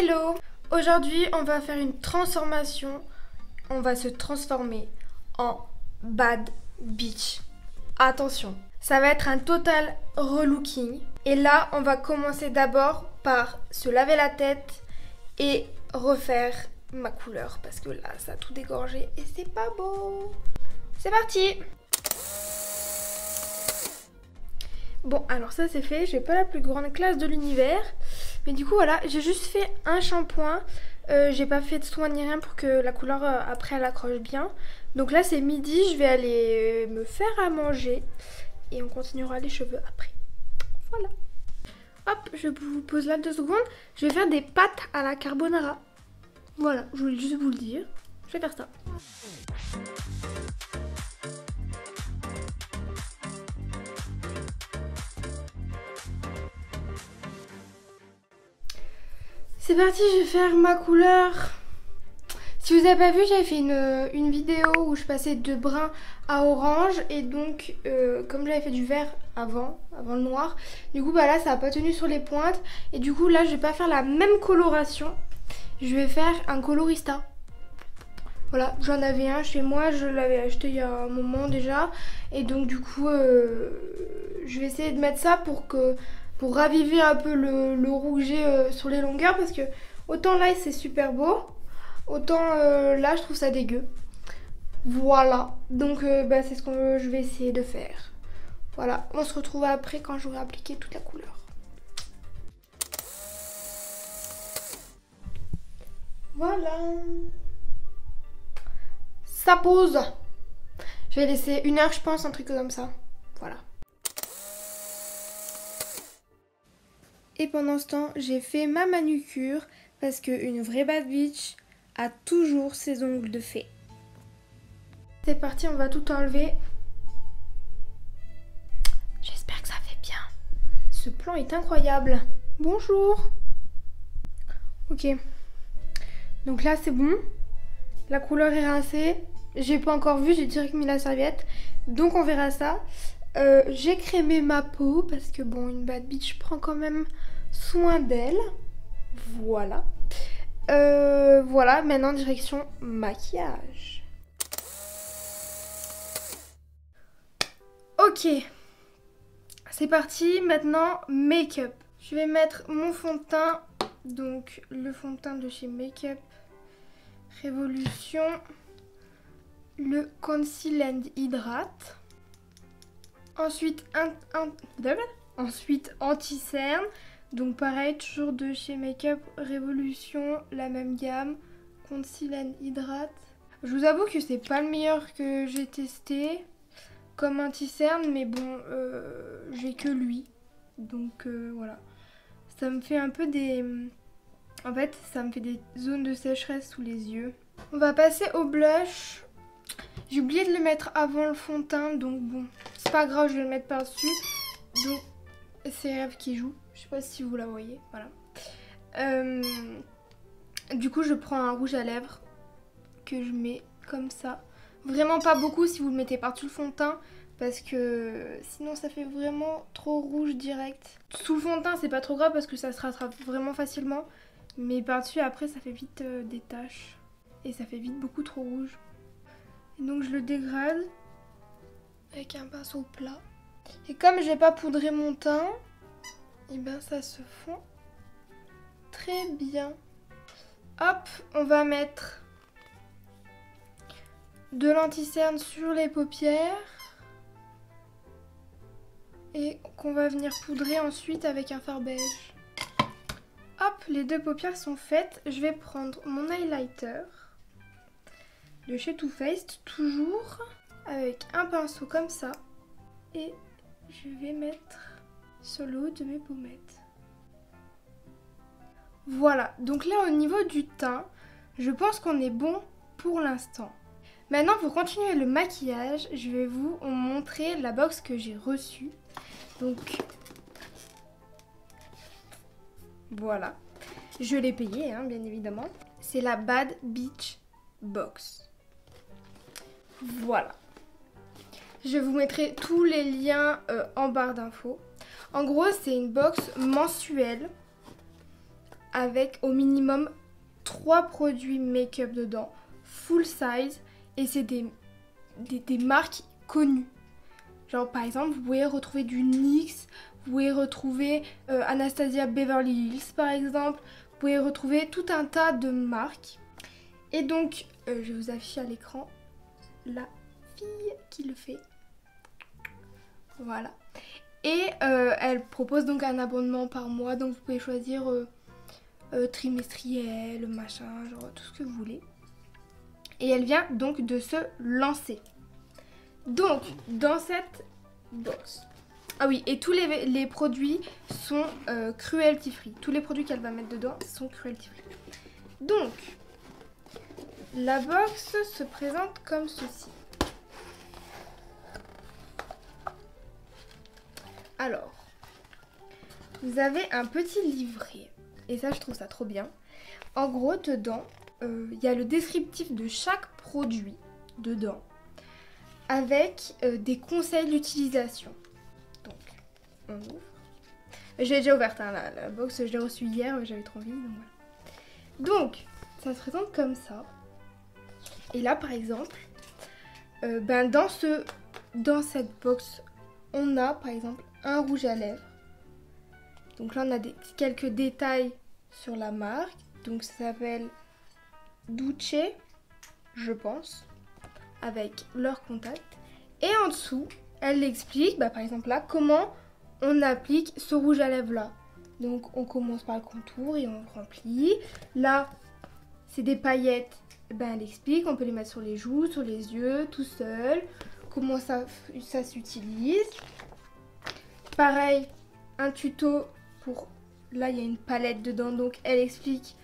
Hello! Aujourd'hui, on va faire une transformation. On va se transformer en Bad Bitch. Attention, ça va être un total relooking. Et là, on va commencer d'abord par se laver la tête et refaire ma couleur. Parce que là, ça a tout dégorgé et c'est pas beau. C'est parti! Bon, alors ça c'est fait. J'ai pas la plus grande classe de l'univers. Mais du coup, voilà, j'ai juste fait un shampoing. J'ai pas fait de soin ni rien pour que la couleur après elle accroche bien. Donc là, c'est midi. Je vais aller me faire à manger. Et on continuera les cheveux après. Voilà. Hop, je vous pose là 2 secondes. Je vais faire des pâtes à la carbonara. Voilà, je voulais juste vous le dire. Je vais faire ça. C'est parti, je vais faire ma couleur. Si vous n'avez pas vu, j'avais fait une vidéo où je passais de brun à orange. Et donc, comme j'avais fait du vert avant le noir, du coup, bah là, ça n'a pas tenu sur les pointes. Et du coup, là, je vais pas faire la même coloration. Je vais faire un colorista. Voilà, j'en avais un chez moi, je l'avais acheté il y a un moment déjà. Et donc, du coup, je vais essayer de mettre ça pour raviver un peu le rouget sur les longueurs, parce que autant là c'est super beau, autant là je trouve ça dégueu. Voilà, donc bah, c'est ce que je vais essayer de faire. Voilà, on se retrouve après quand j'aurai appliqué toute la couleur. Voilà, ça pose. Je vais laisser 1 heure je pense, un truc comme ça. Voilà. Et pendant ce temps, j'ai fait ma manucure parce qu'une vraie bad bitch a toujours ses ongles de fée. C'est parti, on va tout enlever. J'espère que ça fait bien. Ce plan est incroyable. Bonjour. Ok. Donc là, c'est bon. La couleur est rincée. J'ai pas encore vu, j'ai direct mis la serviette. Donc on verra ça. J'ai crémé ma peau parce que bon, une bad bitch prend quand même soin d'elle. Voilà. Voilà, maintenant direction maquillage. Ok. C'est parti, maintenant make-up. Je vais mettre mon fond de teint. Donc le fond de teint de chez Make Up Révolution. Le Conceal and Hydrate. Ensuite, ensuite anti-cerne. Donc pareil, toujours de chez Make Up Révolution, la même gamme. Conceal and Hydrate. Je vous avoue que c'est pas le meilleur que j'ai testé comme anti-cerne, mais bon, j'ai que lui. Donc voilà. Ça me fait un peu des... En fait, ça me fait des zones de sécheresse sous les yeux. On va passer au blush. J'ai oublié de le mettre avant le fond de teint, donc bon, c'est pas grave, je vais le mettre par-dessus. Donc, c'est Rêve qui joue. Je sais pas si vous la voyez, voilà. Du coup, je prends un rouge à lèvres que je mets comme ça. Vraiment pas beaucoup si vous le mettez par-dessus le fond de teint, parce que sinon ça fait vraiment trop rouge direct. Sous le fond de teint, c'est pas trop grave parce que ça se rattrape vraiment facilement. Mais par-dessus, après, ça fait vite des taches. Et ça fait vite beaucoup trop rouge. Et donc je le dégrade avec un pinceau plat. Et comme j'ai pas poudré mon teint, et ben ça se fond très bien. Hop, on va mettre de l'anti-cerne sur les paupières. Et qu'on va venir poudrer ensuite avec un fard beige. Hop, les 2 paupières sont faites. Je vais prendre mon highlighter de chez Too Faced, toujours avec un pinceau comme ça, et je vais mettre sur le haut de mes pommettes. Voilà, donc là au niveau du teint, je pense qu'on est bon pour l'instant. Maintenant, pour continuer le maquillage, je vais vous montrer la box que j'ai reçue. Donc voilà, je l'ai payée hein, bien évidemment. C'est la Bad Bitch Box. Voilà. Je vous mettrai tous les liens en barre d'infos. En gros, c'est une box mensuelle avec au minimum 3 produits make-up dedans, full size, et c'est des marques connues. Genre par exemple, vous pouvez retrouver du NYX, vous pouvez retrouver Anastasia Beverly Hills par exemple, vous pouvez retrouver tout un tas de marques. Et donc, je vais vous afficher à l'écran la fille qui le fait. Voilà. Et elle propose donc un abonnement par mois, donc vous pouvez choisir trimestriel, machin, genre tout ce que vous voulez. Et elle vient donc de se lancer. Donc, dans cette box... Ah oui, et tous les produits sont cruelty free. Tous les produits qu'elle va mettre dedans sont cruelty free. Donc, la box se présente comme ceci. Alors, vous avez un petit livret. Et ça, je trouve ça trop bien. En gros, dedans, il y a le descriptif de chaque produit dedans. Avec des conseils d'utilisation. Donc, on ouvre. J'ai déjà ouverte hein, la box, je l'ai reçue hier, j'avais trop envie. Donc, ça se présente comme ça. Et là, par exemple, dans cette box, on a par exemple un rouge à lèvres. Donc là, on a quelques détails sur la marque. Donc, ça s'appelle Duce, je pense, avec leur contact. Et en dessous, elle explique, par exemple là, comment on applique ce rouge à lèvres là. Donc, on commence par le contour et on remplit. Là, c'est des paillettes. Elle explique, on peut les mettre sur les joues, sur les yeux, tout seul. Comment ça s'utilise. Pareil, un tuto pour... Là, il y a une palette dedans, donc elle explique.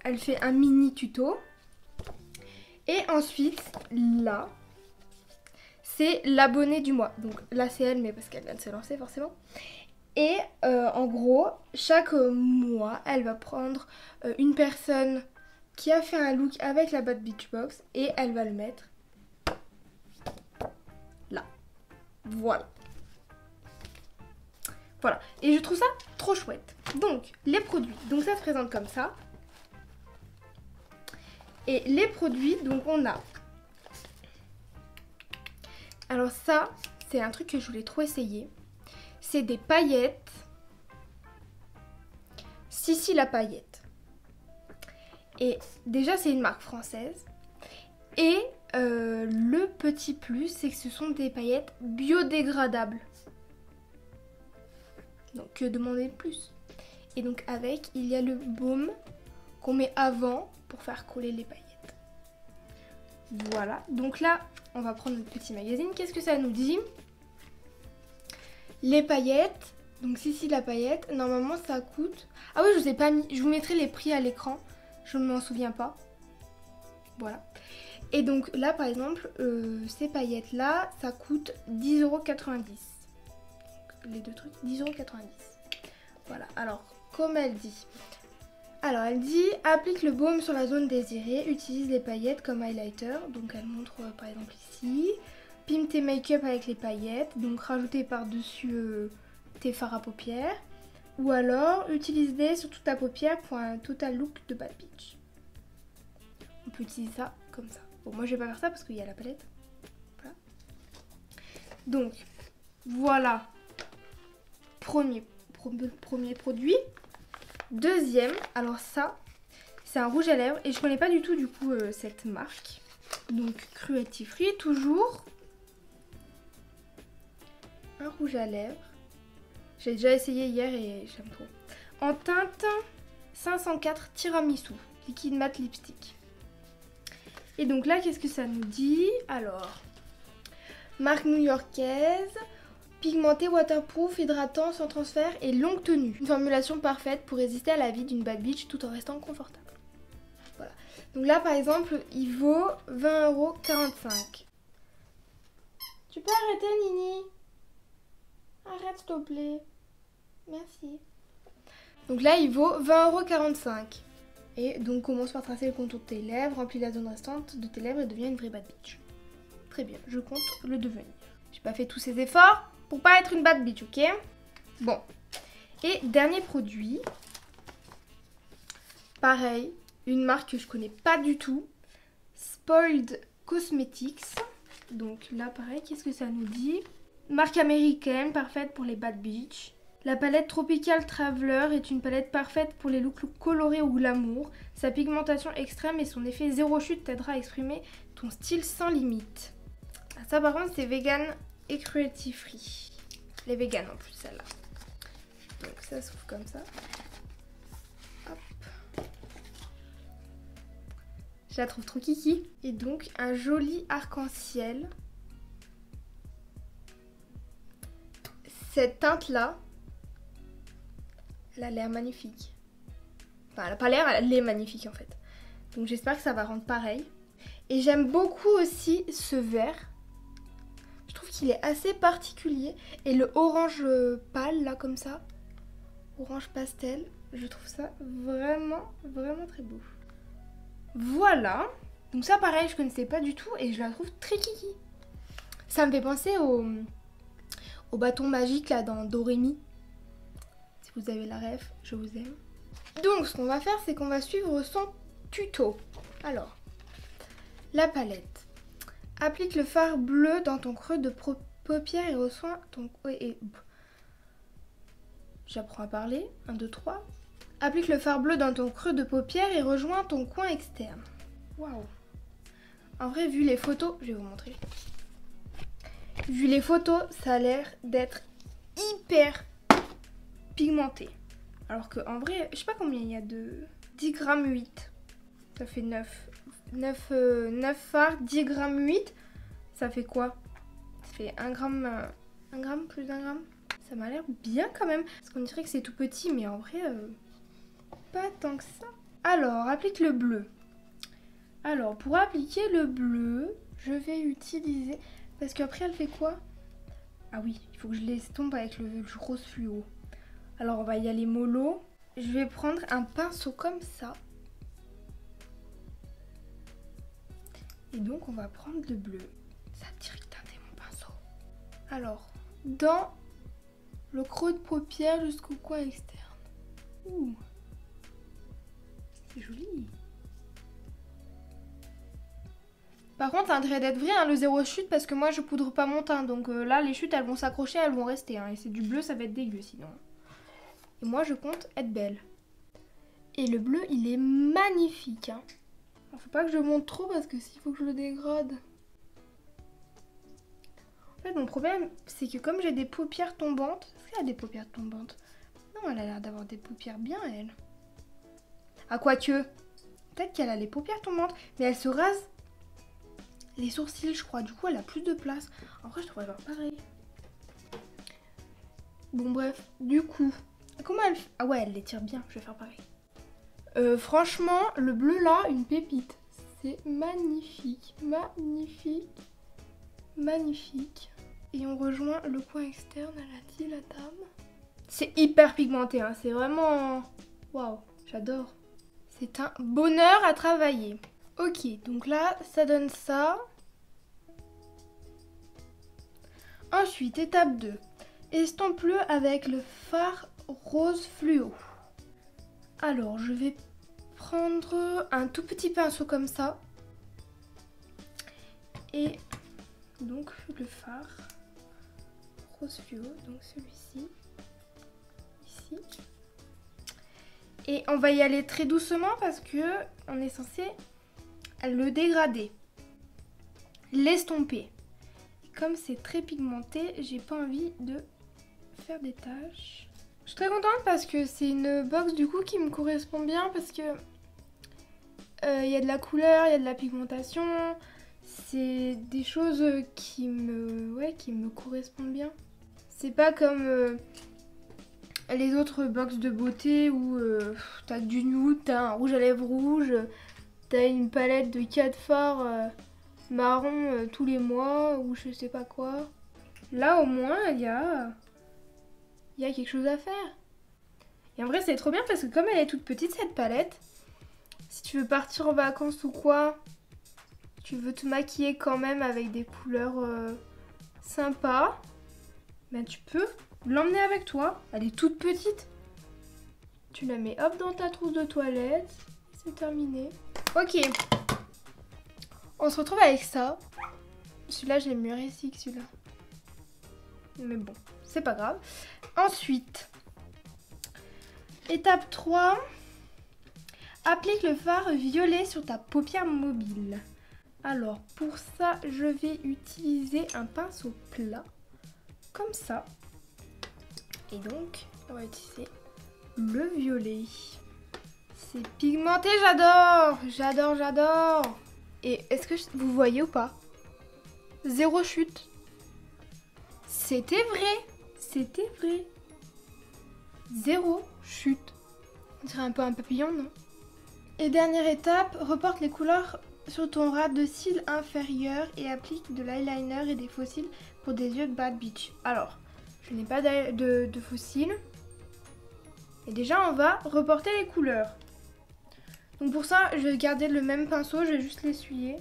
Elle fait un mini tuto. Et ensuite, là, c'est l'abonné du mois. Donc là, c'est elle, mais parce qu'elle vient de se lancer, forcément. Et en gros, chaque mois, elle va prendre une personne qui a fait un look avec la Bad Bitch Box et elle va le mettre là. Voilà. Voilà. Et je trouve ça trop chouette. Donc, les produits. Donc, ça se présente comme ça. Et les produits, donc on a... Alors ça, c'est un truc que je voulais trop essayer. C'est des paillettes. Sissi la paillette. Et déjà, c'est une marque française. Et le petit plus, c'est que ce sont des paillettes biodégradables. Donc, que demander de plus? Et donc, avec, il y a le baume qu'on met avant pour faire coller les paillettes. Voilà. Donc là, on va prendre notre petit magazine. Qu'est-ce que ça nous dit? Les paillettes. Donc, Sissi la paillette. Normalement, ça coûte... Ah oui, je vous ai pas mis... Je vous mettrai les prix à l'écran. Je ne m'en souviens pas. Voilà. Et donc là, par exemple, ces paillettes-là, ça coûte 10,90 €. Les deux trucs, 10,90 €. Voilà. Alors, comme elle dit... Alors, elle dit, applique le baume sur la zone désirée, utilise les paillettes comme highlighter. Donc, elle montre par exemple ici. Pime tes make-up avec les paillettes. Donc, rajouter par-dessus tes fards à paupières. Ou alors, utilise-les sur toute ta paupière pour un total look de Bad Bitch. On peut utiliser ça comme ça. Bon, moi, je vais pas faire ça parce qu'il y a la palette. Voilà. Donc, voilà. Premier produit. Deuxième, alors ça, c'est un rouge à lèvres et je connais pas du tout du coup cette marque. Donc cruelty free toujours. Un rouge à lèvres. J'ai déjà essayé hier et j'aime trop. En teinte 504 tiramisu, liquide mat lipstick. Et donc là, qu'est-ce que ça nous dit? Alors, marque new-yorkaise. Pigmenté, waterproof, hydratant, sans transfert et longue tenue. Une formulation parfaite pour résister à la vie d'une bad bitch tout en restant confortable. Voilà. Donc là, par exemple, il vaut 20,45 €. Tu peux arrêter, Nini? Arrête, s'il te plaît. Merci. Donc là, il vaut 20,45 €. Et donc, commence par tracer le contour de tes lèvres, remplis la zone restante de tes lèvres et deviens une vraie bad bitch. Très bien, je compte le devenir. J'ai pas fait tous ces efforts pour pas être une bad bitch, ok? Bon. Et dernier produit. pareil, une marque que je connais pas du tout. Spoiled Cosmetics. Donc là pareil, qu'est-ce que ça nous dit? Marque américaine, parfaite pour les bad bitch. La palette Tropical Traveler est une palette parfaite pour les looks colorés ou glamour. Sa pigmentation extrême et son effet zéro chute t'aidera à exprimer ton style sans limite. Ça par contre c'est vegan et cruelty free. Les vegan en plus celle-là. Donc ça s'ouvre comme ça. Hop. Je la trouve trop kiki. Et donc un joli arc-en-ciel. Cette teinte là, elle a l'air magnifique. Enfin elle a pas l'air, elle est magnifique en fait. Donc j'espère que ça va rendre pareil. Et j'aime beaucoup aussi ce vert. Je trouve qu'il est assez particulier. Et le orange pâle là comme ça. Orange pastel. Je trouve ça vraiment, vraiment très beau. Voilà. Donc ça pareil, je connaissais pas du tout et je la trouve très kiki. Ça me fait penser au bâton magique là dans Doremi. Si vous avez la ref, je vous aime. Donc ce qu'on va faire, c'est qu'on va suivre son tuto. Alors, la palette. Applique le fard bleu dans ton creux de paupière et reçois ton... J'apprends à parler. 1, 2, 3. Applique le fard bleu dans ton creux de paupière et rejoins ton coin externe. Waouh. En vrai, vu les photos, je vais vous montrer. Vu les photos, ça a l'air d'être hyper pigmenté. Alors qu'en vrai, je sais pas combien il y a de... 10 grammes 8. Ça fait 9 fards, 10 grammes 8. Ça fait quoi? Ça fait 1 gramme, 1 gramme plus d'1 gramme. Ça m'a l'air bien quand même. Parce qu'on dirait que c'est tout petit, mais en vrai, pas tant que ça. Alors, applique le bleu. Alors, pour appliquer le bleu, je vais utiliser... Parce qu'après, elle fait quoi? Ah oui, il faut que je l'estompe avec le rose fluo. Alors, on va y aller mollo. Je vais prendre un pinceau comme ça. Et donc, on va prendre le bleu. Ça a direct teinté mon pinceau. Alors, dans le creux de paupière jusqu'au coin externe. Ouh, c'est joli. Par contre, ça a intérêt d'être vrai, hein, le zéro chute, parce que moi je poudre pas mon teint. Donc là, les chutes elles vont s'accrocher, elles vont rester. Hein, et c'est du bleu, ça va être dégueu sinon. Et moi je compte être belle. Et le bleu, il est magnifique. Hein. Alors, faut pas que je monte trop parce que s'il faut que je le dégrade. En fait, mon problème, c'est que comme j'ai des paupières tombantes. Est-ce qu'elle a des paupières tombantes? Non, elle a l'air d'avoir des paupières bien, elle. Ah, quoique. Peut-être qu'elle a les paupières tombantes, mais elle se rase les sourcils, je crois. Du coup, elle a plus de place. En vrai, je devrais faire pareil. Bon, bref. Du coup, comment elle... Ah ouais, elle les tire bien. Je vais faire pareil. Franchement, le bleu là, une pépite. C'est magnifique. Magnifique. Magnifique. Et on rejoint le coin externe, elle a dit la dame. C'est hyper pigmenté. Hein. C'est vraiment... Waouh, j'adore. C'est un bonheur à travailler. Ok, donc là, ça donne ça. Ensuite, étape 2. Estompe-le avec le fard rose fluo. Alors, je vais prendre un tout petit pinceau comme ça. Et donc, le fard rose fluo, donc celui-ci. Ici. Et on va y aller très doucement parce que on est censé... le dégrader, l'estomper. Comme c'est très pigmenté, j'ai pas envie de faire des taches. Je suis très contente parce que c'est une box du coup qui me correspond bien parce que il y a de la couleur, il y a de la pigmentation. C'est des choses qui me correspondent bien. C'est pas comme les autres box de beauté où t'as du nude, t'as un rouge à lèvres rouge. T'as une palette de 4 fards marron tous les mois ou je sais pas quoi. Là au moins il y a quelque chose à faire. Et en vrai c'est trop bien parce que comme elle est toute petite cette palette, si tu veux partir en vacances ou quoi, tu veux te maquiller quand même avec des couleurs sympas, ben tu peux l'emmener avec toi. Elle est toute petite. Tu la mets hop dans ta trousse de toilette. c'est terminé. Ok. On se retrouve avec ça. Celui-là, je l'ai mieux réussi que celui-là. Mais bon, c'est pas grave. Ensuite, étape 3. Applique le fard violet sur ta paupière mobile. Alors, pour ça, je vais utiliser un pinceau plat. Comme ça. Et donc, on va utiliser le violet. C'est pigmenté, j'adore. J'adore, j'adore. Et est-ce que vous voyez ou pas? Zéro chute. C'était vrai. C'était vrai. Zéro chute. On dirait un peu un papillon, non? Et dernière étape, reporte les couleurs sur ton ras de cils inférieur et applique de l'eyeliner et des faux cils pour des yeux Bad Bitch. Alors, je n'ai pas de faux cils. Et déjà, on va reporter les couleurs. Donc pour ça, je vais garder le même pinceau, je vais juste l'essuyer.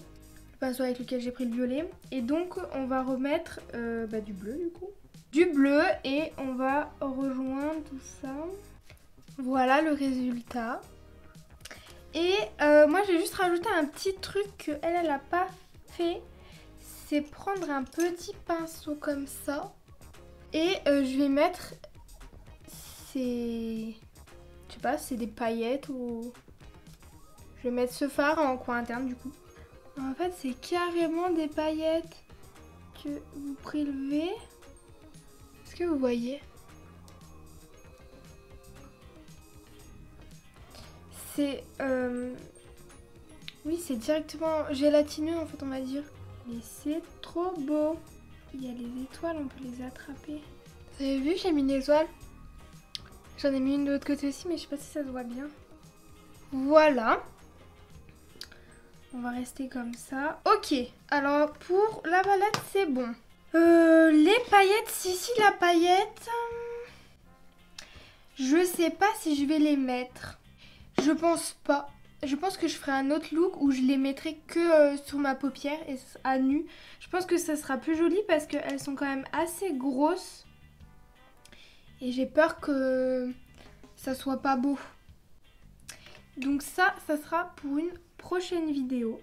Le pinceau avec lequel j'ai pris le violet. Et donc, on va remettre du bleu du coup. Du bleu et on va rejoindre tout ça. Voilà le résultat. Et moi, j'ai juste rajouté un petit truc qu'elle n'a pas fait. C'est prendre un petit pinceau comme ça. Et je vais mettre ces... Je sais pas, c'est des paillettes ou... Je vais mettre ce fard en coin interne du coup. En fait, c'est carrément des paillettes que vous prélevez. Est-ce que vous voyez? C'est... Oui, c'est directement gélatineux en fait, on va dire. Mais c'est trop beau. Il y a les étoiles, on peut les attraper. Vous avez vu, j'ai mis une étoile. J'en ai mis une de l'autre côté aussi, mais je sais pas si ça se voit bien. Voilà. On va rester comme ça. Ok, alors pour la palette, c'est bon. Les paillettes, si la paillette... Je sais pas si je vais les mettre. Je pense pas. Je pense que je ferai un autre look où je les mettrai que sur ma paupière et à nu. Je pense que ça sera plus joli parce qu'elles sont quand même assez grosses. Et j'ai peur que ça soit pas beau. Donc ça sera pour une prochaine vidéo.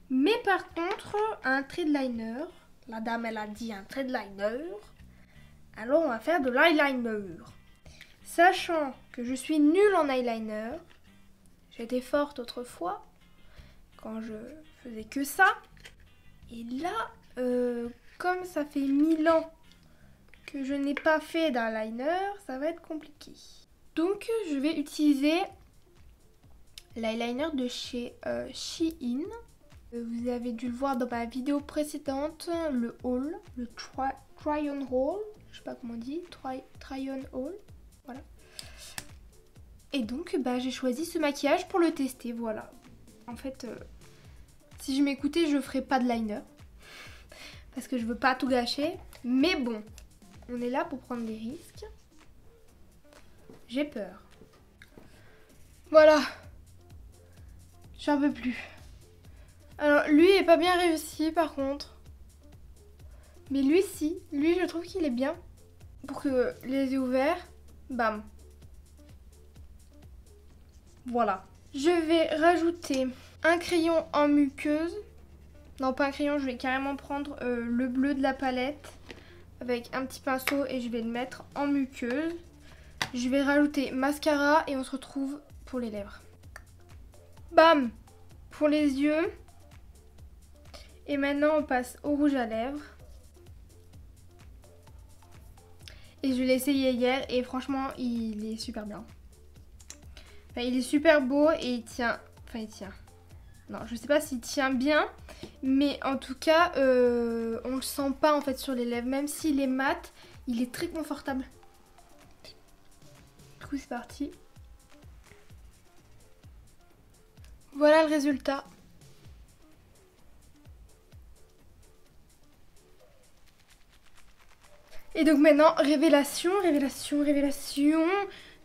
Mais par contre, un trait de liner. La dame, elle a dit un trait de liner. Alors on va faire de l'eyeliner. Sachant que je suis nulle en eyeliner. J'étais forte autrefois, quand je faisais que ça. Et là, comme ça fait 1000 ans que je n'ai pas fait d'eyeliner, ça va être compliqué. Donc, je vais utiliser l'eyeliner de chez Shein. Vous avez dû le voir dans ma vidéo précédente, le haul, le try-on haul. Je sais pas comment on dit, try-on haul. Voilà. Et donc, j'ai choisi ce maquillage pour le tester, voilà. En fait, si je m'écoutais, je ferais pas de liner. Parce que je veux pas tout gâcher. Mais bon, on est là pour prendre des risques. J'ai peur. Voilà. J'en peux plus. Alors, lui est pas bien réussi, par contre. Mais lui, si. Lui, je trouve qu'il est bien. Pour que les yeux ouverts, bam. Voilà. Je vais rajouter un crayon en muqueuse. Non, pas un crayon, je vais carrément prendre le bleu de la palette avec un petit pinceau et je vais le mettre en muqueuse. Je vais rajouter mascara et on se retrouve pour les lèvres. Bam! Pour les yeux. Et maintenant, on passe au rouge à lèvres. Et je l'ai essayé hier et franchement, il est super bien. Enfin, il est super beau et il tient... Enfin, il tient... Non, je sais pas s'il tient bien. Mais en tout cas, on le sent pas en fait sur les lèvres. Même s'il est mat, il est très confortable. Du coup, c'est parti. Voilà le résultat. Et donc maintenant, révélation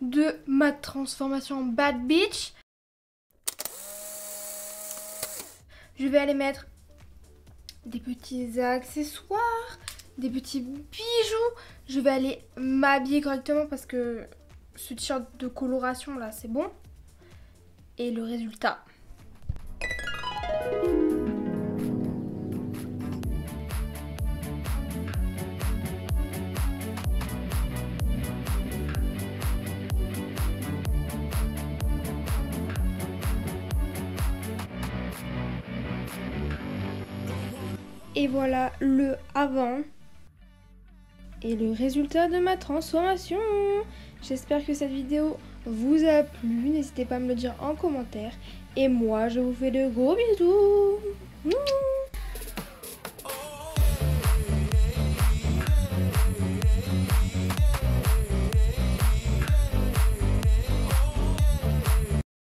de ma transformation en Bad Bitch. Je vais aller mettre des petits accessoires, des petits bijoux. Je vais aller m'habiller correctement parce que ce t-shirt de coloration là, c'est bon. et le résultat. Et voilà le avant et le résultat de ma transformation. J'espère que cette vidéo vous a plu. N'hésitez pas à me le dire en commentaire. Et moi, je vous fais de gros bisous.